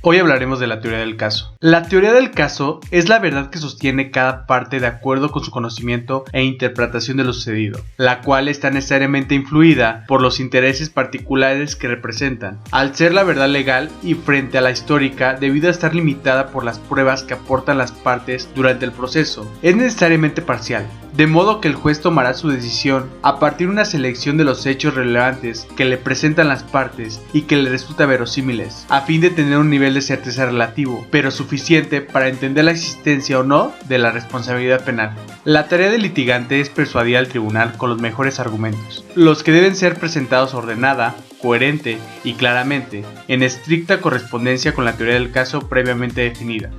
Hoy hablaremos de la teoría del caso. La teoría del caso es la verdad que sostiene cada parte de acuerdo con su conocimiento e interpretación de lo sucedido, la cual está necesariamente influida por los intereses particulares que representan, al ser la verdad legal y frente a la histórica debido a estar limitada por las pruebas que aportan las partes durante el proceso. Es necesariamente parcial, de modo que el juez tomará su decisión a partir de una selección de los hechos relevantes que le presentan las partes y que le resulta verosímiles, a fin de tener un nivel de certeza relativo, pero suficiente para entender la existencia o no de la responsabilidad penal. La tarea del litigante es persuadir al tribunal con los mejores argumentos, los que deben ser presentados ordenada, coherente y claramente, en estricta correspondencia con la teoría del caso previamente definida.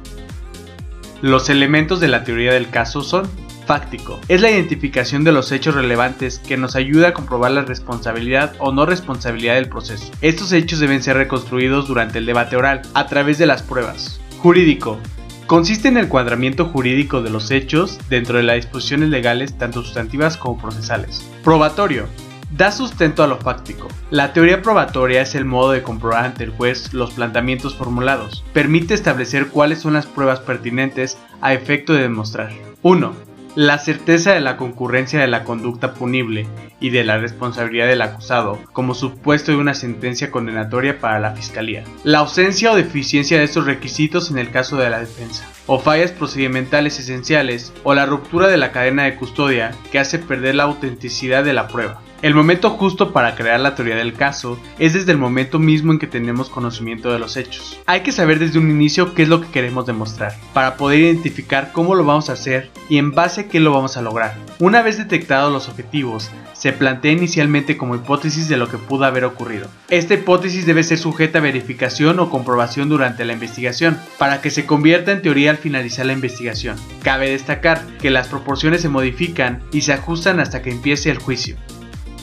Los elementos de la teoría del caso son: fáctico. Es la identificación de los hechos relevantes que nos ayuda a comprobar la responsabilidad o no responsabilidad del proceso. Estos hechos deben ser reconstruidos durante el debate oral, a través de las pruebas. Jurídico. Consiste en el encuadramiento jurídico de los hechos dentro de las disposiciones legales tanto sustantivas como procesales. Probatorio. Da sustento a lo fáctico. La teoría probatoria es el modo de comprobar ante el juez los planteamientos formulados. Permite establecer cuáles son las pruebas pertinentes a efecto de demostrar. 1. La certeza de la concurrencia de la conducta punible y de la responsabilidad del acusado como supuesto de una sentencia condenatoria para la fiscalía. La ausencia o deficiencia de estos requisitos en el caso de la defensa, o fallas procedimentales esenciales, o la ruptura de la cadena de custodia que hace perder la autenticidad de la prueba. El momento justo para crear la teoría del caso es desde el momento mismo en que tenemos conocimiento de los hechos. Hay que saber desde un inicio qué es lo que queremos demostrar, para poder identificar cómo lo vamos a hacer y en base a qué lo vamos a lograr. Una vez detectados los objetivos, se plantea inicialmente como hipótesis de lo que pudo haber ocurrido. Esta hipótesis debe ser sujeta a verificación o comprobación durante la investigación, para que se convierta en teoría al finalizar la investigación. Cabe destacar que las proporciones se modifican y se ajustan hasta que empiece el juicio.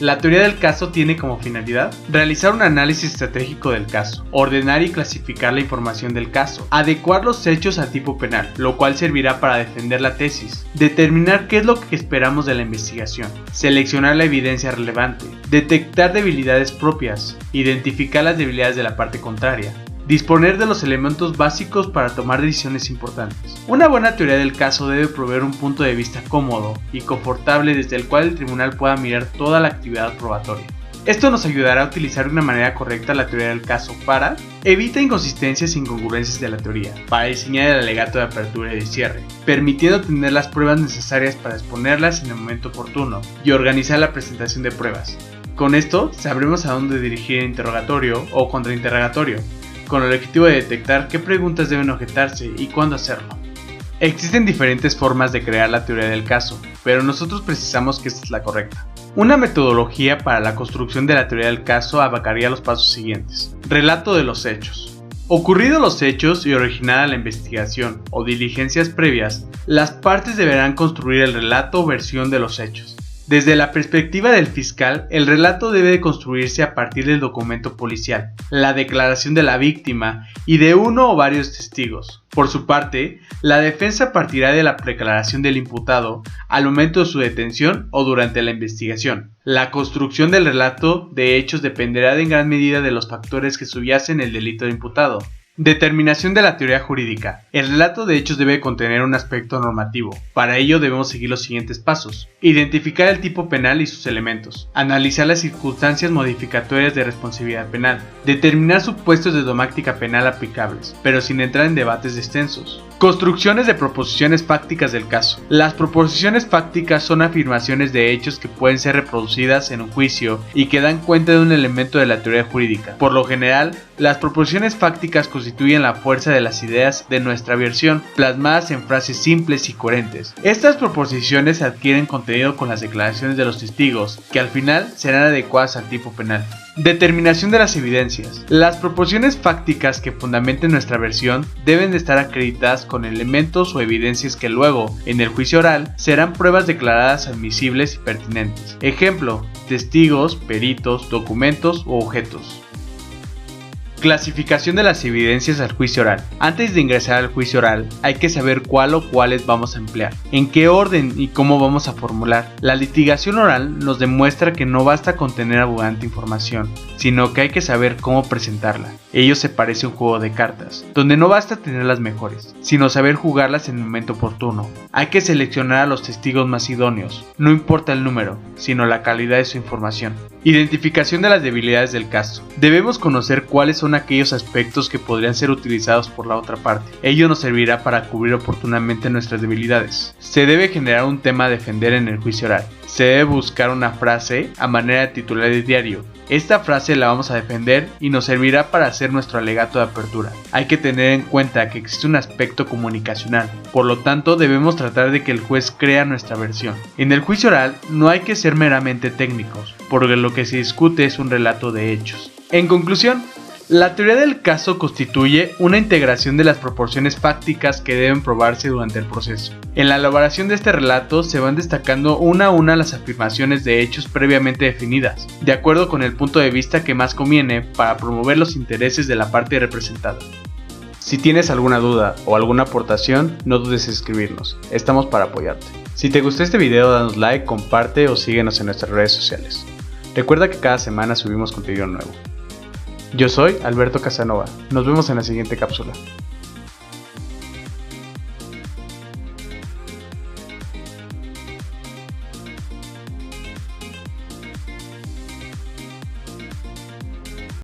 La teoría del caso tiene como finalidad realizar un análisis estratégico del caso, ordenar y clasificar la información del caso, adecuar los hechos al tipo penal, lo cual servirá para defender la tesis, determinar qué es lo que esperamos de la investigación, seleccionar la evidencia relevante, detectar debilidades propias, identificar las debilidades de la parte contraria, disponer de los elementos básicos para tomar decisiones importantes. Una buena teoría del caso debe proveer un punto de vista cómodo y confortable desde el cual el tribunal pueda mirar toda la actividad probatoria. Esto nos ayudará a utilizar de una manera correcta la teoría del caso para evitar inconsistencias e incongruencias de la teoría, para diseñar el alegato de apertura y de cierre, permitiendo tener las pruebas necesarias para exponerlas en el momento oportuno y organizar la presentación de pruebas. Con esto sabremos a dónde dirigir el interrogatorio o contrainterrogatorio, con el objetivo de detectar qué preguntas deben objetarse y cuándo hacerlo. Existen diferentes formas de crear la teoría del caso, pero nosotros precisamos que esta es la correcta. Una metodología para la construcción de la teoría del caso abarcaría los pasos siguientes. Relato de los hechos. Ocurridos los hechos y originada la investigación o diligencias previas, las partes deberán construir el relato o versión de los hechos. Desde la perspectiva del fiscal, el relato debe de construirse a partir del documento policial, la declaración de la víctima y de uno o varios testigos. Por su parte, la defensa partirá de la declaración del imputado al momento de su detención o durante la investigación. La construcción del relato de hechos dependerá en gran medida de los factores que subyacen el delito del imputado. Determinación de la teoría jurídica. El relato de hechos debe contener un aspecto normativo. Para ello debemos seguir los siguientes pasos. Identificar el tipo penal y sus elementos. Analizar las circunstancias modificatorias de responsabilidad penal. Determinar supuestos de domáctica penal aplicables, pero sin entrar en debates extensos. Construcciones de proposiciones fácticas del caso. Las proposiciones fácticas son afirmaciones de hechos que pueden ser reproducidas en un juicio y que dan cuenta de un elemento de la teoría jurídica. Por lo general, las proposiciones fácticas constituyen la fuerza de las ideas de nuestra versión, plasmadas en frases simples y coherentes. Estas proposiciones adquieren contenido con las declaraciones de los testigos, que al final serán adecuadas al tipo penal. Determinación de las evidencias. Las proposiciones fácticas que fundamenten nuestra versión deben de estar acreditadas con elementos o evidencias que luego, en el juicio oral, serán pruebas declaradas admisibles y pertinentes. Ejemplo, testigos, peritos, documentos u objetos. Clasificación de las evidencias al juicio oral. Antes de ingresar al juicio oral, hay que saber cuál o cuáles vamos a emplear, en qué orden y cómo vamos a formular. La litigación oral nos demuestra que no basta con tener abundante información, sino que hay que saber cómo presentarla. Ello se parece a un juego de cartas, donde no basta tener las mejores, sino saber jugarlas en el momento oportuno. Hay que seleccionar a los testigos más idóneos, no importa el número, sino la calidad de su información. Identificación de las debilidades del caso. Debemos conocer cuáles son aquellos aspectos que podrían ser utilizados por la otra parte. Ello nos servirá para cubrir oportunamente nuestras debilidades. Se debe generar un tema a defender en el juicio oral. Se debe buscar una frase a manera de titular de diario. Esta frase la vamos a defender y nos servirá para hacer nuestro alegato de apertura. Hay que tener en cuenta que existe un aspecto comunicacional, por lo tanto debemos tratar de que el juez crea nuestra versión. En el juicio oral no hay que ser meramente técnicos, porque lo que se discute es un relato de hechos. En conclusión, la teoría del caso constituye una integración de las proporciones fácticas que deben probarse durante el proceso. En la elaboración de este relato se van destacando una a una las afirmaciones de hechos previamente definidas, de acuerdo con el punto de vista que más conviene para promover los intereses de la parte representada. Si tienes alguna duda o alguna aportación, no dudes en escribirnos, estamos para apoyarte. Si te gustó este video, danos like, comparte o síguenos en nuestras redes sociales. Recuerda que cada semana subimos contenido nuevo. Yo soy Alberto Casanova, nos vemos en la siguiente cápsula.